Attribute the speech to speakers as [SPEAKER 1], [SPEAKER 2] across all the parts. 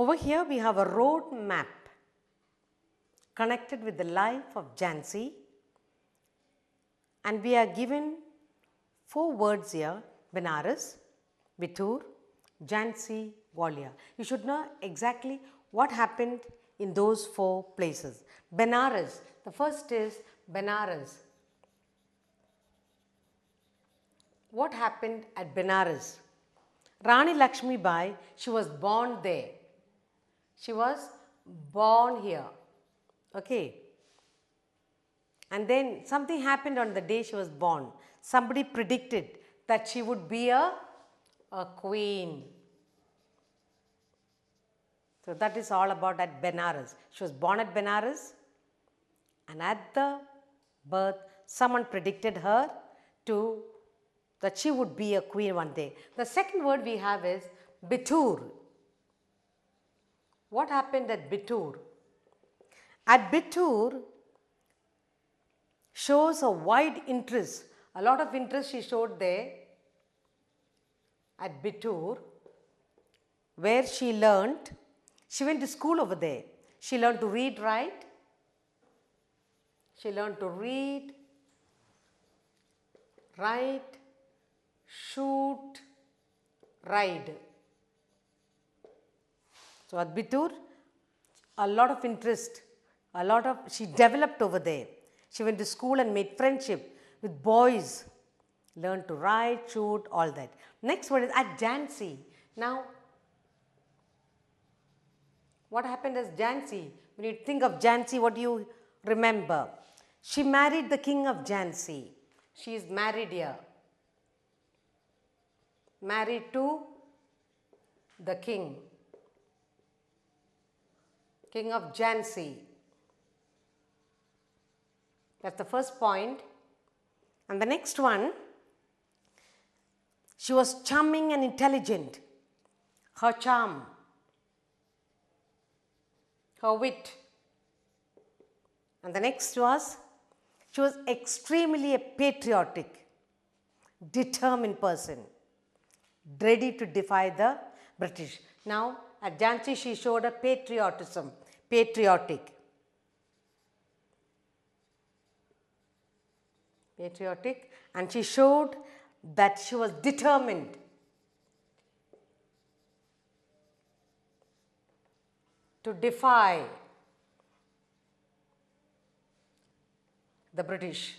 [SPEAKER 1] Over here we have a road map connected with the life of Jhansi, and we are given 4 words here: Benares, Bitur, Jhansi, Gwalior. You should know exactly what happened in those 4 places. Benares, the first is Benares. What happened at Benares? Rani Lakshmi Bai, she was born there. She was born here. Okay. And then something happened on the day she was born. Somebody predicted that she would be a queen. So that is all about at Benares. She was born at Benares, and at the birth, someone predicted her that she would be a queen one day. The second word we have is Bitur. What happened at Bitur? At Bitur shows a wide interest. A lot of interest she showed there at Bitur, where she learnt. She went to school over there. She learned to read, write. She learned to read, write, shoot, ride. So at Bitur, a lot of interest, she developed over there. She went to school and made friendship with boys, learned to write, shoot, all that. Next one is at Jhansi. Now, what happened as Jhansi? When you think of Jhansi, what do you remember? She married the king of Jhansi. She is married here. Married to the king of Jhansi. That's the first point. And the next one, she was charming and intelligent. Her charm, her wit. And the next was, she was extremely a patriotic, determined person, ready to defy the British. Now, at Jhansi, she showed a patriotic, and she showed that she was determined to defy the British.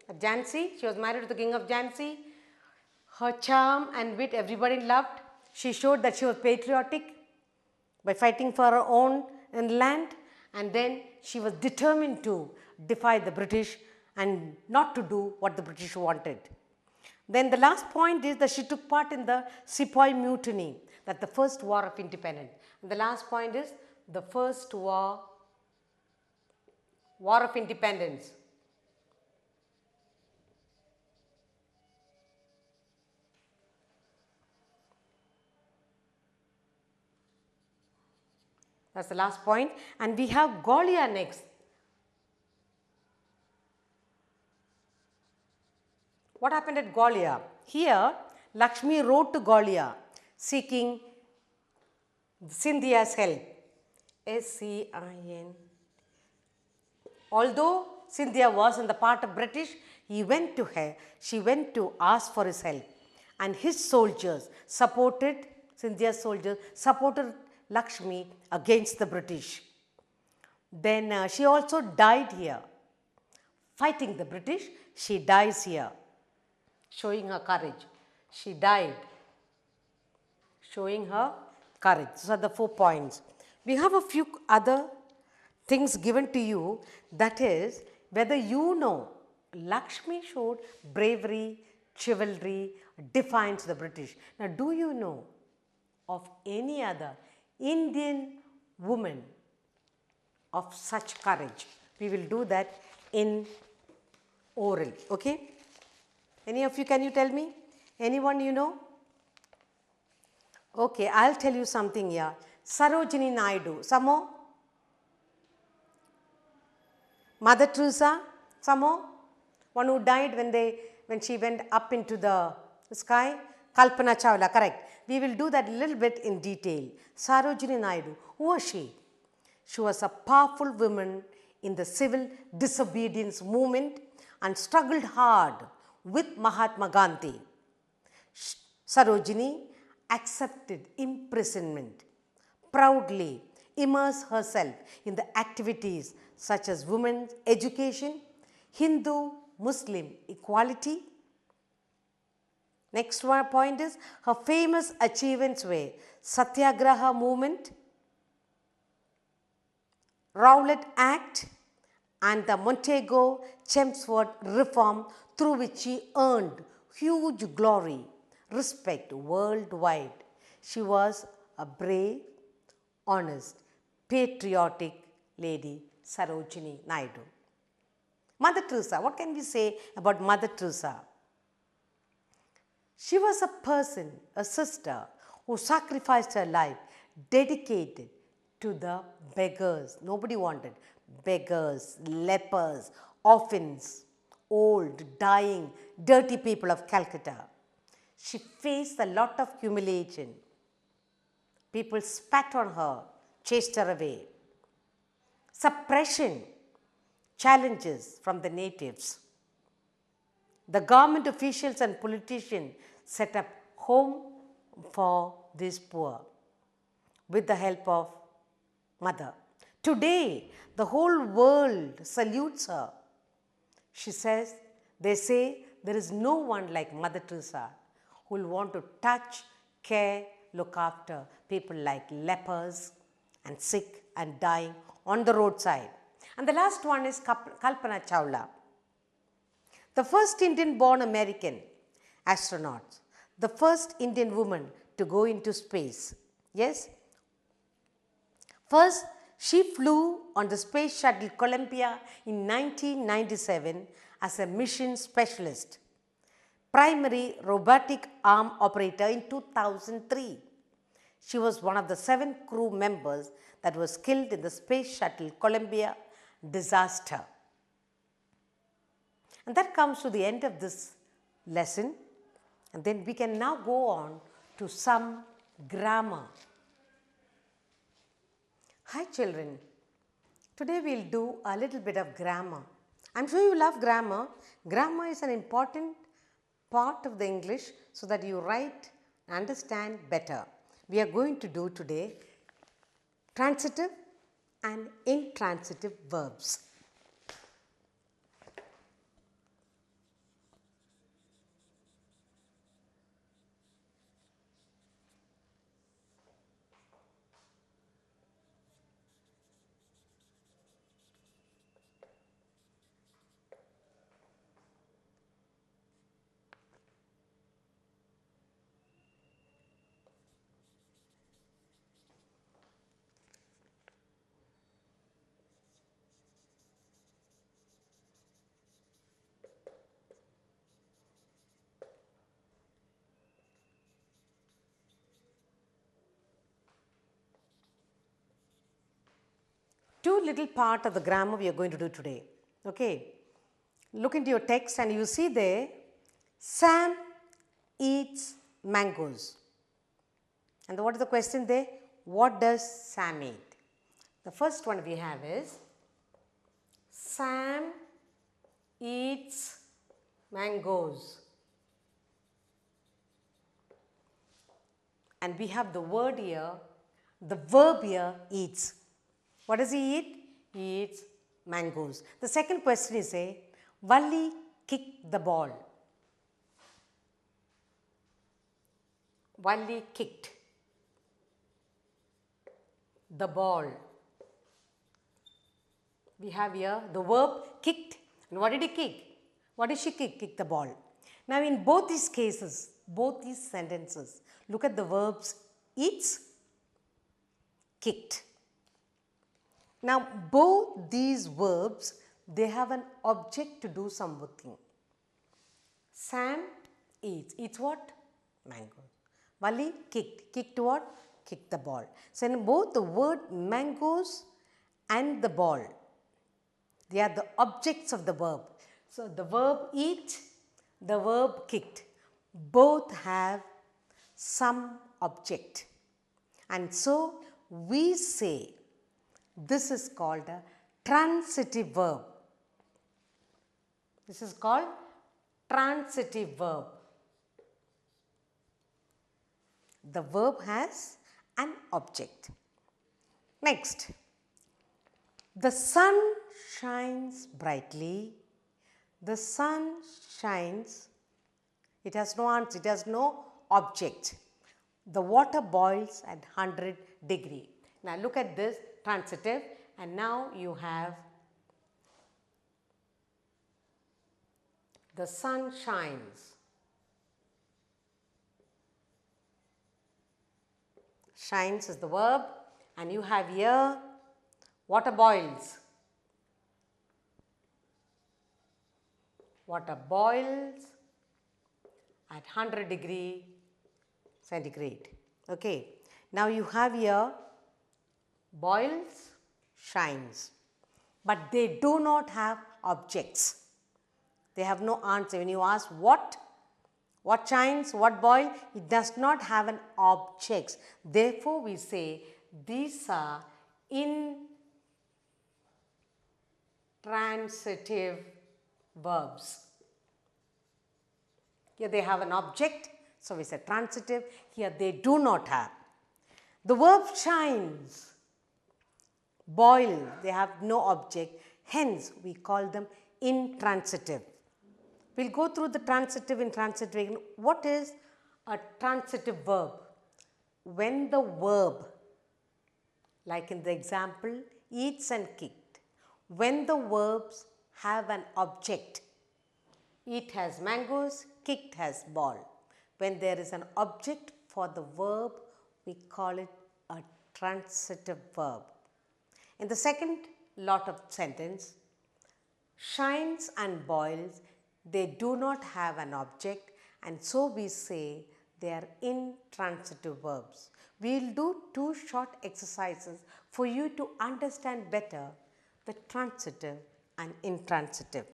[SPEAKER 1] At Jhansi, she was married to the king of Jhansi. Her charm and wit everybody loved. She showed that she was patriotic by fighting for her own land, and then she was determined to defy the British and not to do what the British wanted. Then the last point is that she took part in the Sepoy Mutiny, that's the first war of independence. And the last point is the first war of independence. That's the last point. And we have Gwalior next. What happened at Gwalior? Here, Lakshmi wrote to Gwalior seeking Scindia's help. S-C-I-N. Although Scindia was in the part of British, she went to ask for his help. And his soldiers Scindia's soldiers supported Lakshmi against the British. Then she also died here. Fighting the British, she dies here, showing her courage. She died, showing her courage. Those are the 4 points. We have a few other things given to you, that is, whether you know Lakshmi showed bravery, chivalry, defiance to the British. Now, do you know of any other Indian woman of such courage? We will do that in oral, okay? Any of you, can you tell me? Anyone you know? Okay, I'll tell you something here. Sarojini Naidu, some more? Mother Teresa, some more? One who died when she went up into the Sky, Kalpana Chawla, correct. We will do that a little bit in detail. Sarojini Naidu, who was she? She was a powerful woman in the civil disobedience movement and struggled hard with Mahatma Gandhi. Sarojini accepted imprisonment, proudly immersed herself in the activities such as women's education, Hindu Muslim equality. Next one point is her famous achievements were Satyagraha movement, Rowlatt Act, and the Montego Chelmsford reform, through which she earned huge glory, respect worldwide. She was a brave, honest, patriotic lady, Sarojini Naidu. Mother Teresa, what can we say about Mother Teresa? She was a person, a sister, who sacrificed her life, dedicated to the beggars. Nobody wanted beggars, lepers, orphans, old, dying, dirty people of Calcutta. She faced a lot of humiliation. People spat on her, chased her away. Suppression, challenges from the natives. The government officials and politicians set up home for these poor with the help of Mother. Today, the whole world salutes her. She says, they say there is no one like Mother Teresa who will want to touch, care, look after people like lepers and sick and dying on the roadside. And the last one is Kalpana Chawla, the first Indian-born American astronaut, the first Indian woman to go into space. Yes? First, she flew on the Space Shuttle Columbia in 1997 as a mission specialist, primary robotic arm operator in 2003. She was one of the 7 crew members that was killed in the Space Shuttle Columbia disaster. And that comes to the end of this lesson, and then we can now go on to some grammar. Hi children, today we will do a little bit of grammar. I am sure you love grammar. Grammar is an important part of the English so that you write and understand better. We are going to do today transitive and intransitive verbs. Two little part of the grammar we are going to do today. Okay. Look into your text and you see there, Sam eats mangoes. And what is the question there? What does Sam eat? The first one we have is, Sam eats mangoes. And we have the word here, the verb here, eats. What does he eat? He eats mangoes. The second question is, Valli kicked the ball. Valli kicked the ball. We have here the verb kicked. And what did he kick? What did she kick? Kick the ball. Now in both these cases, both these sentences, look at the verbs eats, kicked. Now both these verbs, they have an object to do something. Sam eats. Eats what? Mangoes. Valli kicked. Kicked what? Kicked the ball. So in both the word mangoes and the ball, they are the objects of the verb. So the verb eat, the verb kicked. both have some object. And so we say this is called a transitive verb. This is called transitive verb. The verb has an object. Next, the sun shines brightly. The sun shines. It has no answer, it has no object. The water boils at 100 degree. Now look at this transitive, and now you have the sun shines. Shines is the verb, and you have here water boils. Water boils at 100 degree centigrade. Okay. Now you have here boils, shines, but they do not have objects. They have no answer. When you ask what shines, what boil, it does not have an object. Therefore, we say these are intransitive verbs. Here they have an object, so we say transitive. Here they do not have. The verb shines, boil, they have no object, hence we call them intransitive. We'll go through the transitive, intransitive. What is a transitive verb? When the verb, like in the example, eats and kicked, when the verbs have an object, eat has mangoes, kicked has ball. When there is an object for the verb, we call it a transitive verb. In the second lot of sentence, shines and boils, they do not have an object, and so we say they are intransitive verbs. We will do 2 short exercises for you to understand better the transitive and intransitive.